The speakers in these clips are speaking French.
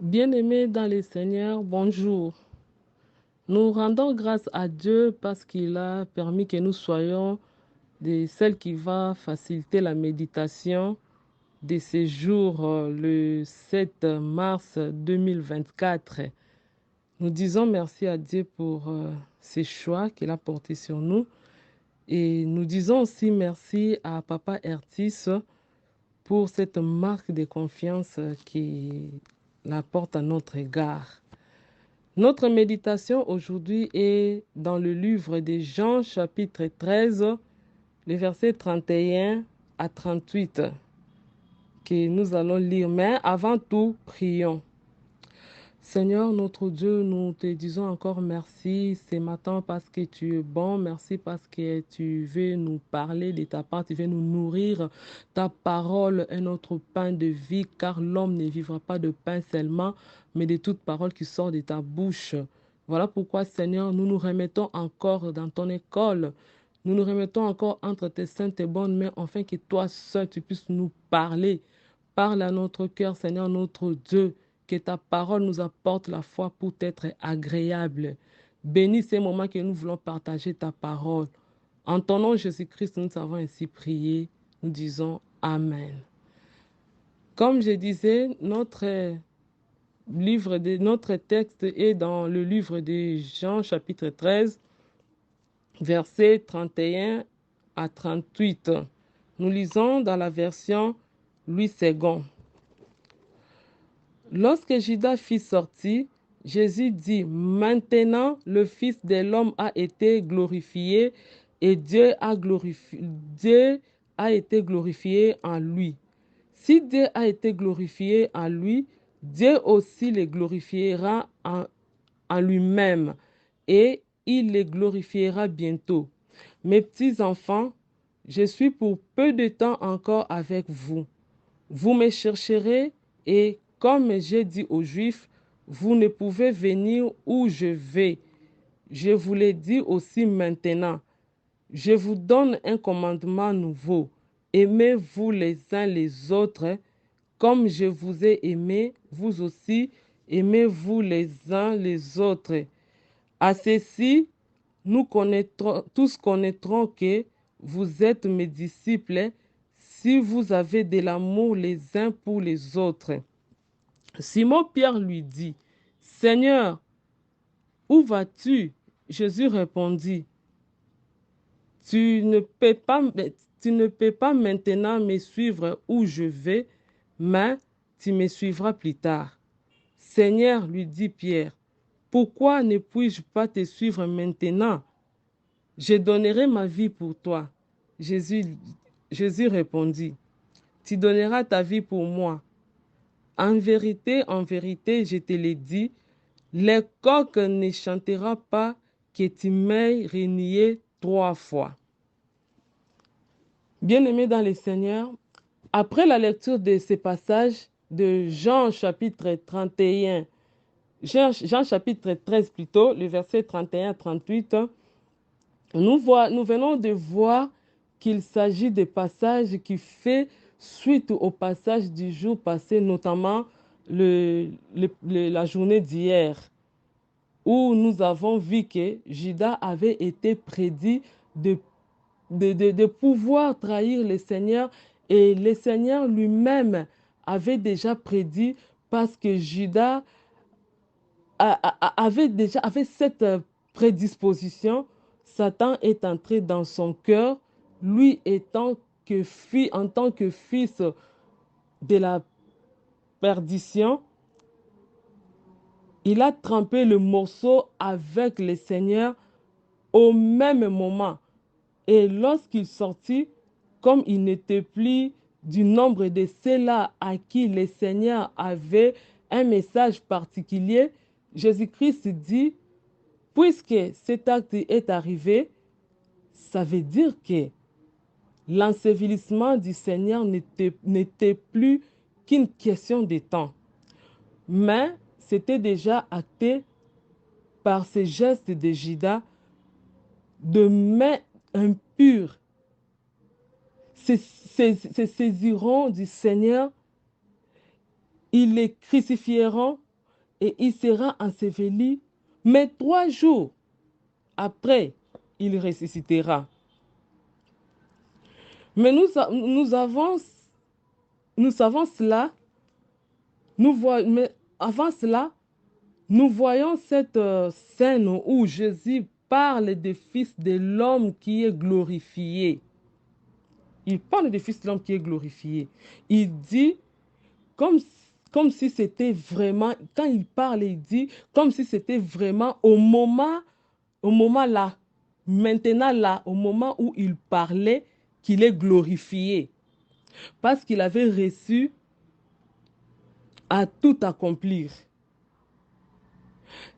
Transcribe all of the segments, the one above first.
Bien-aimés dans le Seigneur, bonjour. Nous rendons grâce à Dieu parce qu'il a permis que nous soyons de celles qui va faciliter la méditation de ces jours le 7 mars 2024. Nous disons merci à Dieu pour ces choix qu'il a portés sur nous et nous disons aussi merci à Papa Ertis pour cette marque de confiance qu'il apporte à notre égard. Notre méditation aujourd'hui est dans le livre de Jean, chapitre 13, les versets 31 à 38, que nous allons lire. Mais avant tout, prions. Seigneur notre Dieu, nous te disons encore merci ce matin parce que tu es bon. Merci parce que tu veux nous parler de ta part, tu veux nous nourrir. Ta parole est notre pain de vie, car l'homme ne vivra pas de pain seulement, mais de toute parole qui sort de ta bouche. Voilà pourquoi, Seigneur, nous nous remettons encore dans ton école. Nous nous remettons encore entre tes saintes et bonnes mains, afin que toi seul, tu puisses nous parler. Parle à notre cœur, Seigneur, notre Dieu, que ta parole nous apporte la foi pour être agréable. Bénis ces moments que nous voulons partager ta parole. En ton nom, Jésus-Christ, nous avons ainsi prié. Nous disons Amen. Comme je disais, notre texte est dans le livre de Jean, chapitre 13, versets 31 à 38. Nous lisons dans la version Louis II. Lorsque Judas fut sorti, Jésus dit, maintenant le Fils de l'homme a été glorifié et Dieu a été glorifié en lui. Si Dieu a été glorifié en lui, Dieu aussi le glorifiera en lui-même et il les glorifiera bientôt. Mes petits enfants, je suis pour peu de temps encore avec vous. Vous me chercherez et comme j'ai dit aux Juifs, vous ne pouvez venir où je vais. Je vous l'ai dit aussi maintenant. Je vous donne un commandement nouveau. Aimez-vous les uns les autres. Comme je vous ai aimé, vous aussi, aimez-vous les uns les autres. À ceci, tous connaîtront que vous êtes mes disciples si vous avez de l'amour les uns pour les autres. Simon-Pierre lui dit, Seigneur, où vas-tu? Jésus répondit, tu ne peux pas, tu ne peux pas maintenant me suivre où je vais, mais tu me suivras plus tard. Seigneur, lui dit Pierre, pourquoi ne puis-je pas te suivre maintenant? Je donnerai ma vie pour toi. Jésus, Jésus répondit, tu donneras ta vie pour moi. En vérité, je te l'ai dit, le coq ne chantera pas que tu m'aies renié 3 fois. Bien-aimés dans le Seigneur, après la lecture de ces passages de Jean chapitre 31, Jean chapitre 13 plutôt, le verset 31 à 38, nous venons de voir qu'il s'agit des passages qui fait suite au passage du jour passé, notamment la journée d'hier, où nous avons vu que Judas avait été prédit de pouvoir trahir le Seigneur et le Seigneur lui-même avait déjà prédit parce que Judas avait cette prédisposition. Satan est entré dans son cœur, lui en tant que fils de la perdition, il a trempé le morceau avec le Seigneur au même moment. Et lorsqu'il sortit, comme il n'était plus du nombre de ceux-là à qui le Seigneur avait un message particulier, Jésus-Christ dit, puisque cet acte est arrivé, ça veut dire que l'ensevelissement du Seigneur n'était plus qu'une question de temps. Mais c'était déjà acté par ces gestes de Judas de main impure se saisiront du Seigneur, ils les crucifieront et il sera enseveli, mais 3 jours après, il ressuscitera. Mais nous savons cela, mais avant cela, nous voyons cette scène où Jésus parle du Fils de l'homme qui est glorifié. Il parle du Fils de l'homme qui est glorifié. Il dit, comme, comme si c'était vraiment, quand il parle, il dit, comme si c'était vraiment au moment là, maintenant là, au moment où il parlait, qu'il est glorifié. Parce qu'il avait reçu à tout accomplir.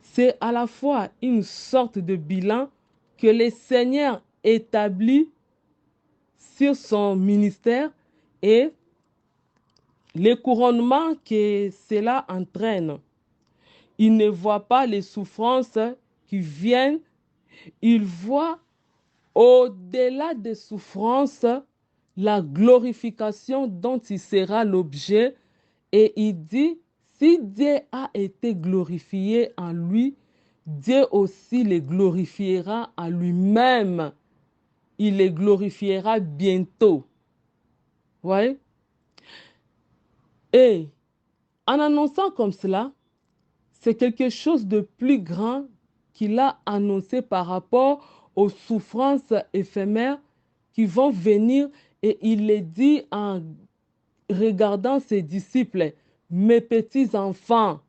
C'est à la fois une sorte de bilan que le Seigneur établit sur son ministère et le couronnement que cela entraîne. Il ne voit pas les souffrances qui viennent, il voit au-delà des souffrances la glorification dont il sera l'objet et il dit, si Dieu a été glorifié en lui, Dieu aussi le glorifiera en lui-même. Il le glorifiera bientôt. Vous voyez? Et en annonçant comme cela, c'est quelque chose de plus grand qu'il a annoncé par rapport aux souffrances éphémères qui vont venir et il le dit en regardant ses disciples, mes petits enfants,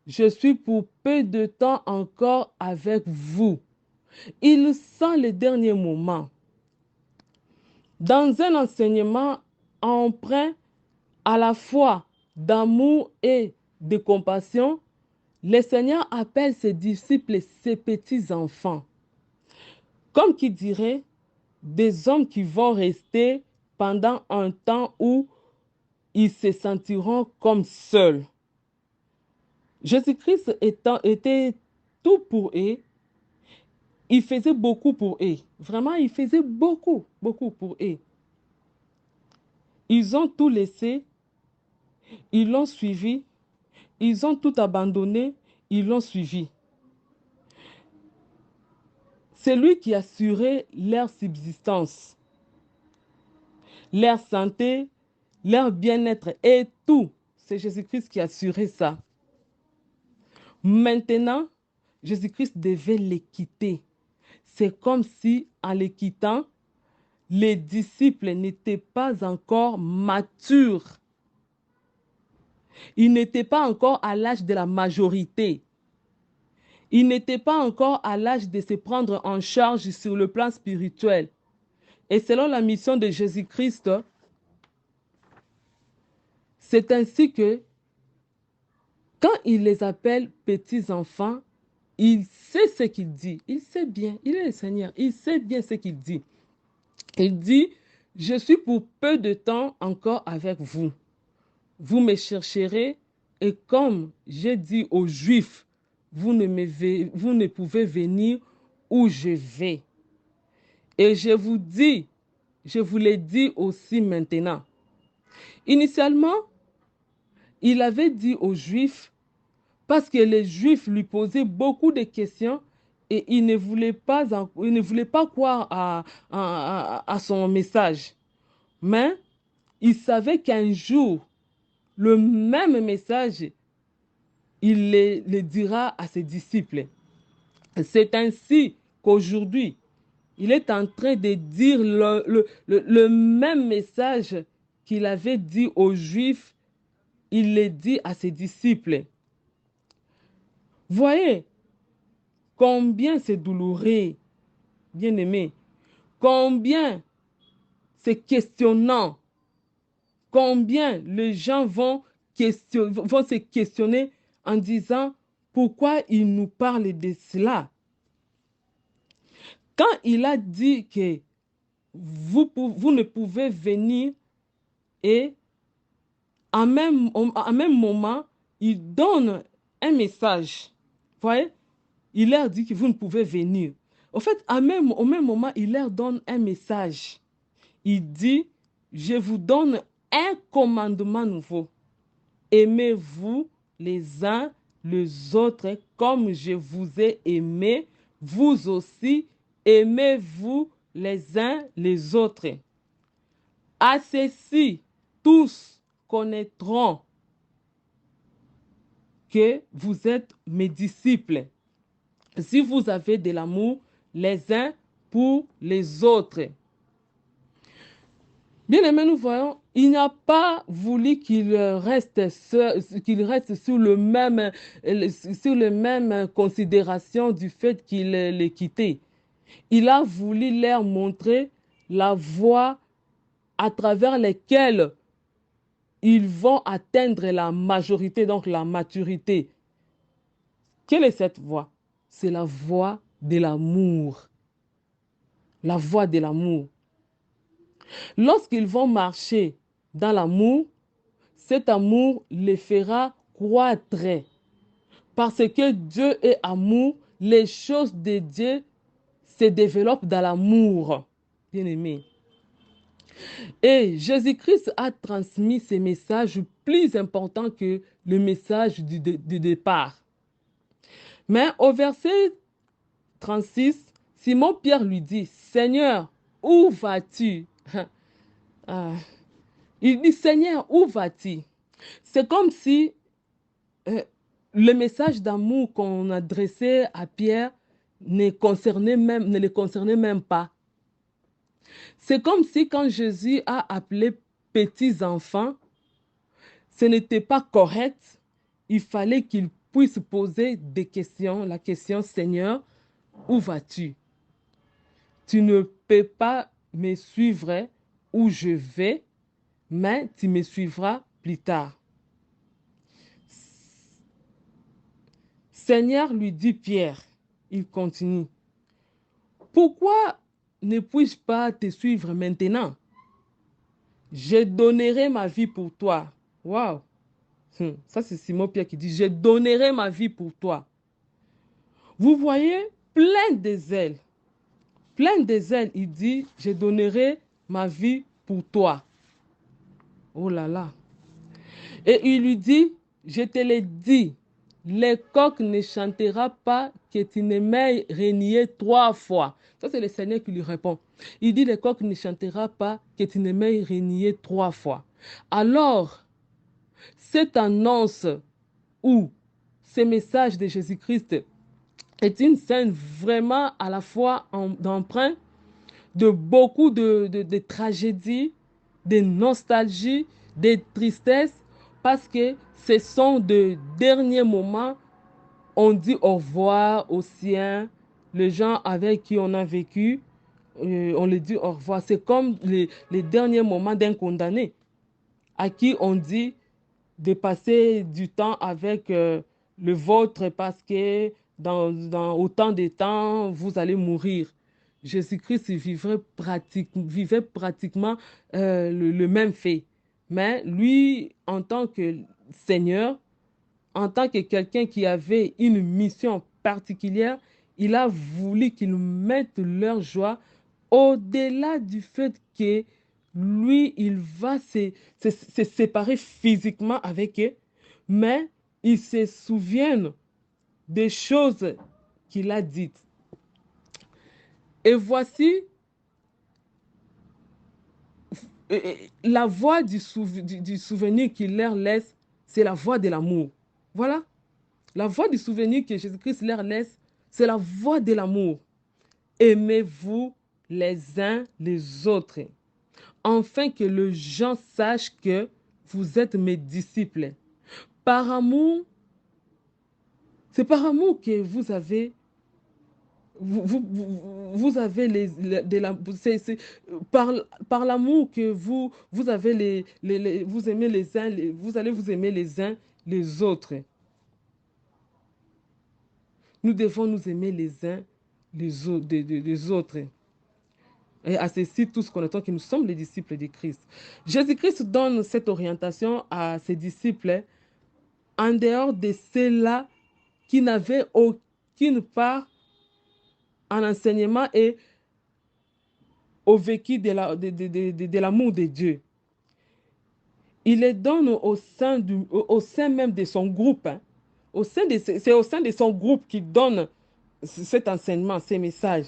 je suis pour peu de temps encore avec vous. Il sent les derniers moments. Dans un enseignement empreint à la fois d'amour et de compassion, le Seigneur appelle ses disciples ses petits-enfants. Comme qui dirait, des hommes qui vont rester pendant un temps où ils se sentiront comme seuls. Jésus-Christ était tout pour eux. Il faisait beaucoup pour eux. Vraiment, il faisait beaucoup, beaucoup pour eux. Ils ont tout laissé, ils l'ont suivi, ils ont tout abandonné, ils l'ont suivi. C'est lui qui assurait leur subsistance, leur santé, leur bien-être et tout. C'est Jésus-Christ qui assurait ça. Maintenant, Jésus-Christ devait les quitter. C'est comme si, en les quittant, les disciples n'étaient pas encore matures. Ils n'étaient pas encore à l'âge de la majorité. Ils n'étaient pas encore à l'âge de se prendre en charge sur le plan spirituel. Et selon la mission de Jésus-Christ, c'est ainsi que quand il les appelle petits-enfants, il sait ce qu'il dit. Il sait bien, il est le Seigneur, il sait bien ce qu'il dit. Il dit, je suis pour peu de temps encore avec vous. Vous me chercherez et comme j'ai dit aux Juifs, vous ne pouvez venir où je vais. Et je vous l'ai dit aussi maintenant. Initialement, il avait dit aux Juifs, parce que les Juifs lui posaient beaucoup de questions et il ne voulait pas croire à son message. Mais il savait qu'un jour, le même message, il le dira à ses disciples. C'est ainsi qu'aujourd'hui, il est en train de dire le même message qu'il avait dit aux Juifs, il le dit à ses disciples. Voyez combien c'est douloureux, bien-aimé, combien c'est questionnant, combien les gens vont se questionner en disant pourquoi il nous parle de cela. Quand il a dit que vous ne pouvez venir et en même moment, il donne un message. Vous voyez? Il leur dit que vous ne pouvez venir. Au fait, au même moment, il leur donne un message. Il dit, je vous donne un commandement nouveau. Aimez-vous les uns les autres comme je vous ai aimé, vous aussi aimez-vous les uns les autres. À ceci, tous connaîtront que vous êtes mes disciples, si vous avez de l'amour les uns pour les autres. Bien aimé, nous voyons, il n'a pas voulu qu'il reste, sur le même considération du fait qu'il les quittait. Il a voulu leur montrer la voie à travers laquelle ils vont atteindre la majorité, donc la maturité. Quelle est cette voie? C'est la voie de l'amour. La voie de l'amour. Lorsqu'ils vont marcher dans l'amour, cet amour les fera croître. Parce que Dieu est amour, les choses de Dieu se développent dans l'amour. Bien-aimé. Et Jésus-Christ a transmis ces messages plus importants que le message du départ. Mais au verset 36, Simon-Pierre lui dit, Seigneur, où vas-tu? Ah. Il dit, Seigneur, où vas-tu? C'est comme si le message d'amour qu'on adressait à Pierre ne le concernait même pas. C'est comme si quand Jésus a appelé petits enfants, ce n'était pas correct. Il fallait qu'ils puissent poser des questions. La question, Seigneur, où vas-tu? Tu ne peux pas me suivre où je vais, mais tu me suivras plus tard. Seigneur, lui dit Pierre, il continue. Pourquoi ne puis-je pas te suivre maintenant? Je donnerai ma vie pour toi. Waouh! Ça, c'est Simon-Pierre qui dit, je donnerai ma vie pour toi. Vous voyez, plein des ailes. Plein des ailes, il dit, je donnerai ma vie pour toi. Oh là là. Et il lui dit, je te l'ai dit, le coq ne chantera pas que tu ne m'aies renié 3 fois. Ça, c'est le Seigneur qui lui répond. Il dit, le coq ne chantera pas que tu ne m'aies renié 3 fois. Alors, cette annonce ou ce message de Jésus-Christ est une scène vraiment à la fois d'emprunt de beaucoup de tragédies, de nostalgie, de tristesse, parce que ce sont de derniers moments. On dit au revoir aux siens, les gens avec qui on a vécu, on les dit au revoir. C'est comme les derniers moments d'un condamné, à qui on dit de passer du temps avec le vôtre parce que dans autant de temps, vous allez mourir. Jésus-Christ vivait pratiquement le même fait. Mais lui, en tant que Seigneur, en tant que quelqu'un qui avait une mission particulière, il a voulu qu'ils mettent leur joie au-delà du fait que lui, il va se séparer physiquement avec eux, mais ils se souviennent des choses qu'il a dites. Et voici la voix du souvenir qu'il leur laisse, c'est la voix de l'amour. Voilà. La voix du souvenir que Jésus-Christ leur laisse, c'est la voix de l'amour. Aimez-vous les uns les autres, afin que les gens sachent que vous êtes mes disciples. Par amour, c'est par amour que vous avez par l'amour que vous avez vous aimez les uns, vous allez vous aimer les uns les autres. Nous devons nous aimer les uns les autres. Et à ceci, tous connaissons que nous sommes les disciples de Christ. Jésus-Christ donne cette orientation à ses disciples en dehors de ceux-là qui n'avaient aucune part en enseignement et au vécu de l'amour de Dieu. Il les donne au sein même de son groupe, hein, C'est au sein de son groupe qu'il donne cet enseignement, ces messages.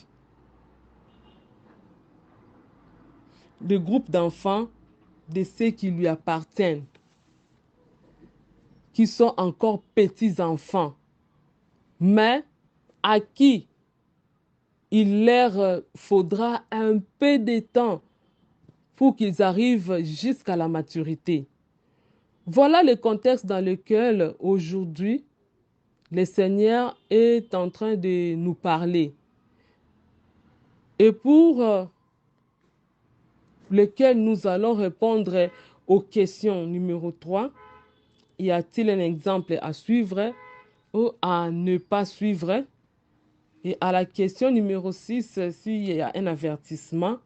Le groupe d'enfants, de ceux qui lui appartiennent, qui sont encore petits enfants, mais à qui il leur faudra un peu de temps pour qu'ils arrivent jusqu'à la maturité. Voilà le contexte dans lequel aujourd'hui le Seigneur est en train de nous parler et pour lequel nous allons répondre aux questions numéro 3. Y a-t-il un exemple à suivre ou à ne pas suivre? Et à la question numéro 6, s'il y a un avertissement.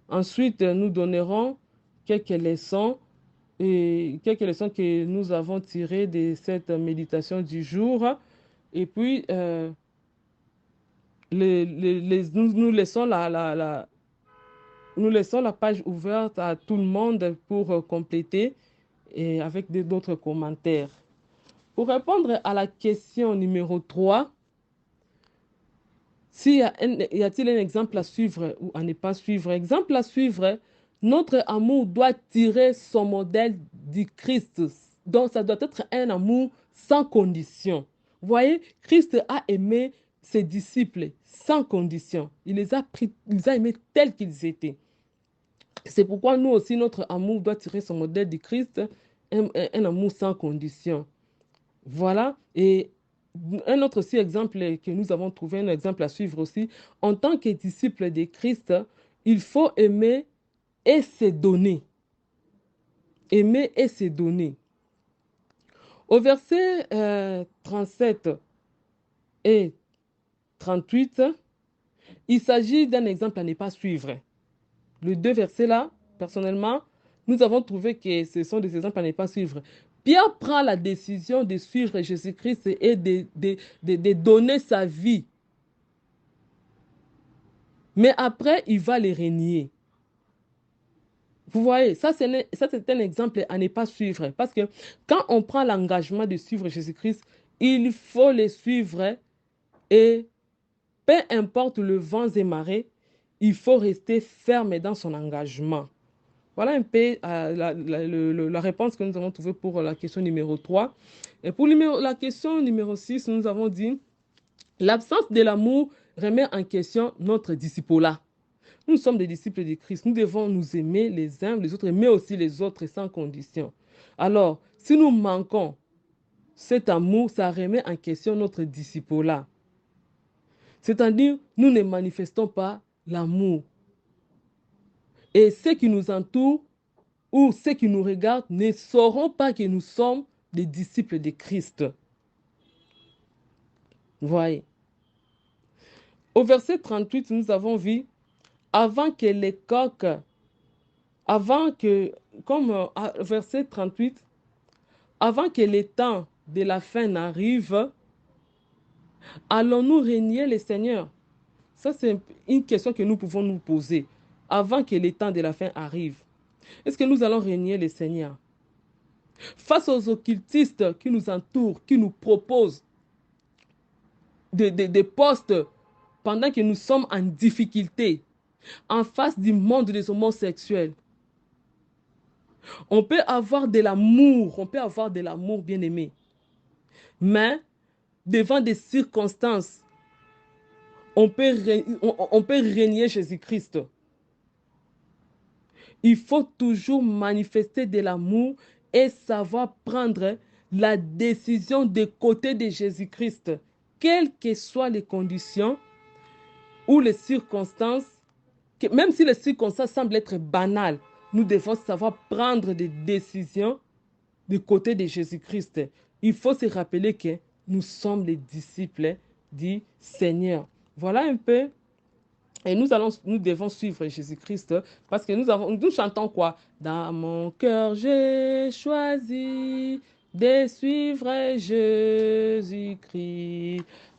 Ensuite, nous donnerons quelques leçons que nous avons tirées de cette méditation du jour. Et puis, nous laissons nous laissons la page ouverte à tout le monde pour compléter et avec d'autres commentaires. Pour répondre à la question numéro 3, y a-t-il un exemple à suivre ou à ne pas suivre? Exemple à suivre, notre amour doit tirer son modèle du Christ. Donc, ça doit être un amour sans condition. Vous voyez, Christ a aimé ses disciples sans condition. Il les a pris, il les a aimés tels qu'ils étaient. C'est pourquoi nous aussi, notre amour doit tirer son modèle du Christ, un amour sans condition. Voilà. Et un autre aussi exemple que nous avons trouvé, un exemple à suivre aussi, en tant que disciple de Christ, il faut aimer et se donner. Aimer et se donner. Au verset 37 et 38, il s'agit d'un exemple à ne pas suivre. Les deux versets-là, personnellement, nous avons trouvé que ce sont des exemples à ne pas suivre. Pierre prend la décision de suivre Jésus-Christ et de donner sa vie. Mais après, il va les renier. Vous voyez, ça c'est un exemple à ne pas suivre. Parce que quand on prend l'engagement de suivre Jésus-Christ, il faut le suivre et peu importe le vent et marées, il faut rester ferme dans son engagement. Voilà un peu la réponse que nous avons trouvée pour la question numéro 3. Et pour la question numéro 6, nous avons dit, l'absence de l'amour remet en question notre disciple-là. Nous sommes des disciples de Christ. Nous devons nous aimer les uns les autres, mais aussi les autres sans condition. Alors, si nous manquons cet amour, ça remet en question notre disciple-là. C'est-à-dire, nous ne manifestons pas l'amour. Et ceux qui nous entourent ou ceux qui nous regardent ne sauront pas que nous sommes des disciples de Christ. Voyez. Au verset 38, nous avons vu, avant que les coqs, verset 38, avant que les temps de la fin n'arrive, allons-nous régner le Seigneur? Ça, c'est une question que nous pouvons nous poser. Avant que les temps de la fin arrivent, est-ce que nous allons régner le Seigneur? Face aux occultistes qui nous entourent, qui nous proposent des postes pendant que nous sommes en difficulté, en face du monde des homosexuels, on peut avoir de l'amour, bien aimé, mais devant des circonstances, on peut régner Jésus-Christ. Il faut toujours manifester de l'amour et savoir prendre la décision de côté de Jésus-Christ, quelles que soient les conditions ou les circonstances, même si les circonstances semblent être banales, nous devons savoir prendre des décisions du côté de Jésus-Christ. Il faut se rappeler que nous sommes les disciples du Seigneur. Voilà un peu. Et nous devons suivre Jésus-Christ parce que nous chantons quoi? Dans mon cœur, j'ai choisi de suivre Jésus-Christ.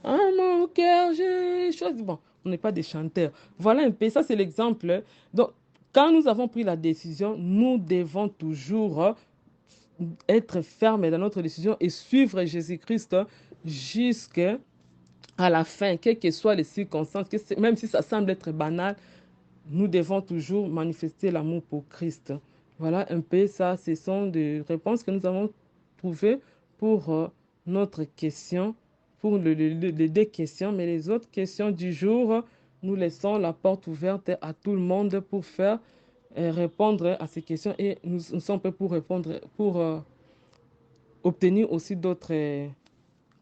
Dans mon cœur, j'ai choisi. Bon, on n'est pas des chanteurs. Voilà un peu, ça c'est l'exemple. Donc, quand nous avons pris la décision, nous devons toujours être ferme dans notre décision et suivre Jésus-Christ jusqu'à la fin, quelles que soient les circonstances, même si ça semble être banal, nous devons toujours manifester l'amour pour Christ. Voilà un peu ça, ce sont des réponses que nous avons trouvées pour notre question, pour les deux questions, mais les autres questions du jour, nous laissons la porte ouverte à tout le monde pour faire répondre à ces questions et nous sommes prêts pour répondre, pour obtenir aussi d'autres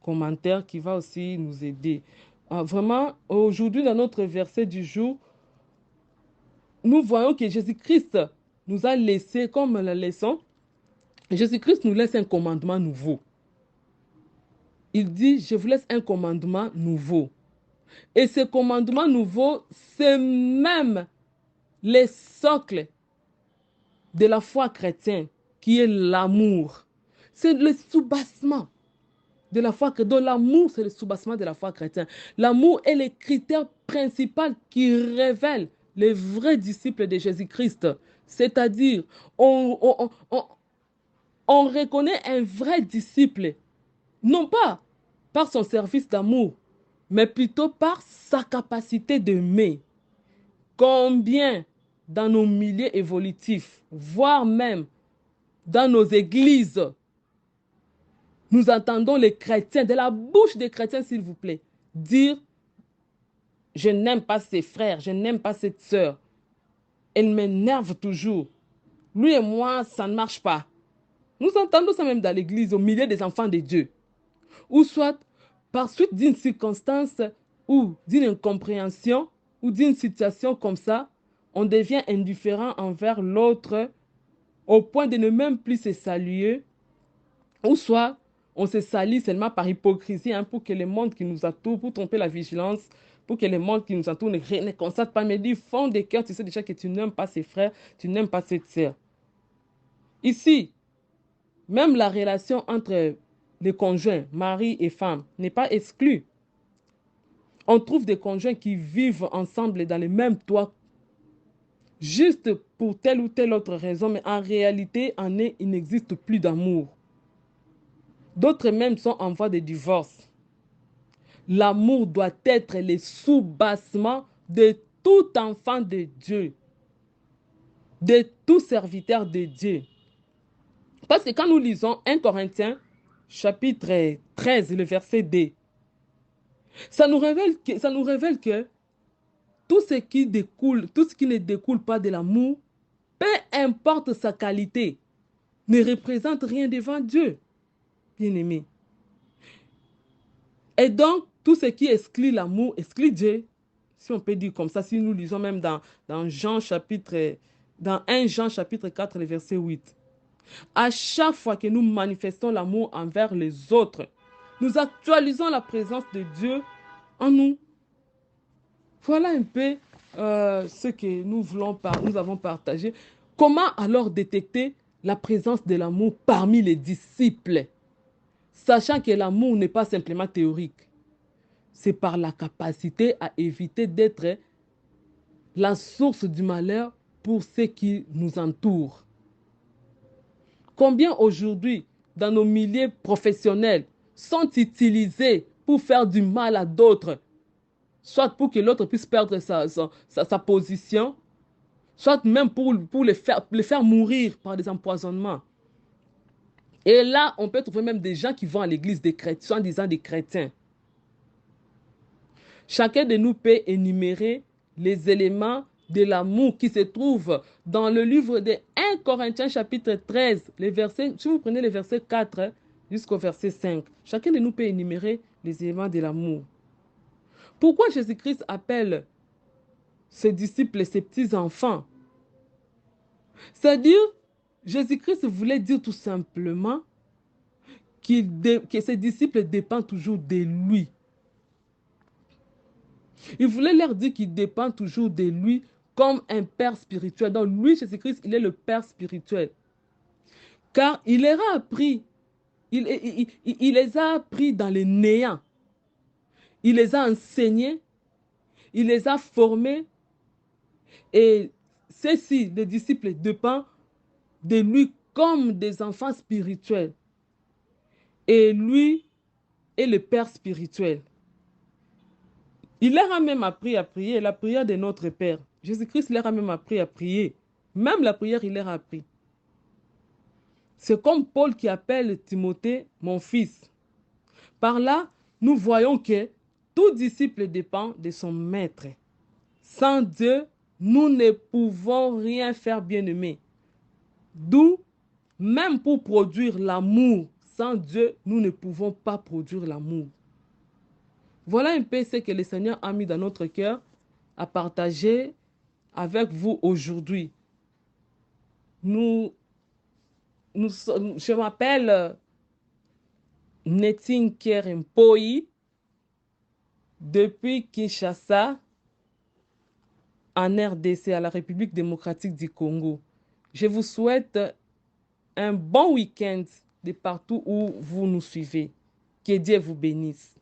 commentaires qui vont aussi nous aider. Vraiment, aujourd'hui, dans notre verset du jour, nous voyons que Jésus-Christ nous a laissé, comme la leçon, Jésus-Christ nous laisse un commandement nouveau. Il dit, je vous laisse un commandement nouveau. Et ce commandement nouveau, c'est même le socle de la foi chrétienne, qui est l'amour. C'est le soubassement de la foi chrétienne. Donc l'amour, c'est le soubassement de la foi chrétienne. L'amour est le critère principal qui révèle les vrais disciples de Jésus-Christ. C'est-à-dire, on reconnaît un vrai disciple, non pas par son service d'amour, mais plutôt par sa capacité d'aimer. Combien dans nos milieux évolutifs, voire même dans nos églises, nous entendons les chrétiens, de la bouche des chrétiens, s'il vous plaît, dire « Je n'aime pas ses frères, je n'aime pas cette sœur. Elle m'énerve toujours. Lui et moi, ça ne marche pas. » Nous entendons ça même dans l'église, au milieu des enfants de Dieu. Ou soit, par suite d'une circonstance ou d'une incompréhension ou d'une situation comme ça, on devient indifférent envers l'autre au point de ne même plus se saluer. Ou soit, on se salit seulement par hypocrisie pour que le monde qui nous entoure, pour tromper la vigilance, pour que le monde qui nous entoure ne constate pas, mais du fond des cœurs, tu sais déjà que tu n'aimes pas ses frères, tu n'aimes pas cette sœur. Ici, même la relation entre les conjoints, mari et femme, n'est pas exclue. On trouve des conjoints qui vivent ensemble dans le même toit, juste pour telle ou telle autre raison, mais en réalité, il n'existe plus d'amour. D'autres même sont en voie de divorce. L'amour doit être le soubassement de tout enfant de Dieu, de tout serviteur de Dieu. Parce que quand nous lisons 1 Corinthiens, chapitre 13, le verset 2, ça nous révèle que tout ce qui découle, tout ce qui ne découle pas de l'amour, peu importe sa qualité, ne représente rien devant Dieu, bien-aimé. Et donc, tout ce qui exclut l'amour, exclut Dieu, si on peut dire comme ça, si nous lisons même dans 1 Jean chapitre 4, le verset 8. À chaque fois que nous manifestons l'amour envers les autres, nous actualisons la présence de Dieu en nous. Voilà un peu ce que nous avons partagé. Comment alors détecter la présence de l'amour parmi les disciples, sachant que l'amour n'est pas simplement théorique? C'est par la capacité à éviter d'être la source du malheur pour ceux qui nous entourent. Combien aujourd'hui, dans nos milieux professionnels, sont utilisés pour faire du mal à d'autres, soit pour que l'autre puisse perdre sa position, soit même pour les faire mourir par des empoisonnements. Et là, on peut trouver même des gens qui vont à l'église des chrétiens, en disant des chrétiens. Chacun de nous peut énumérer les éléments de l'amour qui se trouvent dans le livre de 1 Corinthiens chapitre 13, si vous prenez les versets 4 jusqu'au verset 5, chacun de nous peut énumérer les éléments de l'amour. Pourquoi Jésus-Christ appelle ses disciples, ses petits-enfants? C'est-à-dire, Jésus-Christ voulait dire tout simplement que ses disciples dépendent toujours de lui. Il voulait leur dire qu'il dépend toujours de lui comme un père spirituel. Donc lui, Jésus-Christ, il est le père spirituel. Car il leur a appris, il les a appris dans le néant. Il les a enseignés, il les a formés. Et ceux-ci, les disciples, dépendent de lui comme des enfants spirituels. Et lui est le Père spirituel. Il leur a même appris à prier, la prière de notre Père. Jésus-Christ leur a même appris à prier. Même la prière, il leur a appris. C'est comme Paul qui appelle Timothée mon fils. Par là, nous voyons que tout disciple dépend de son maître. Sans Dieu, nous ne pouvons rien faire, bien-aimés. D'où, même pour produire l'amour, sans Dieu, nous ne pouvons pas produire l'amour. Voilà un peu ce que le Seigneur a mis dans notre cœur à partager avec vous aujourd'hui. Je m'appelle Netine Kerempoi depuis Kinshasa, en RDC, à la République démocratique du Congo. Je vous souhaite un bon week-end de partout où vous nous suivez. Que Dieu vous bénisse.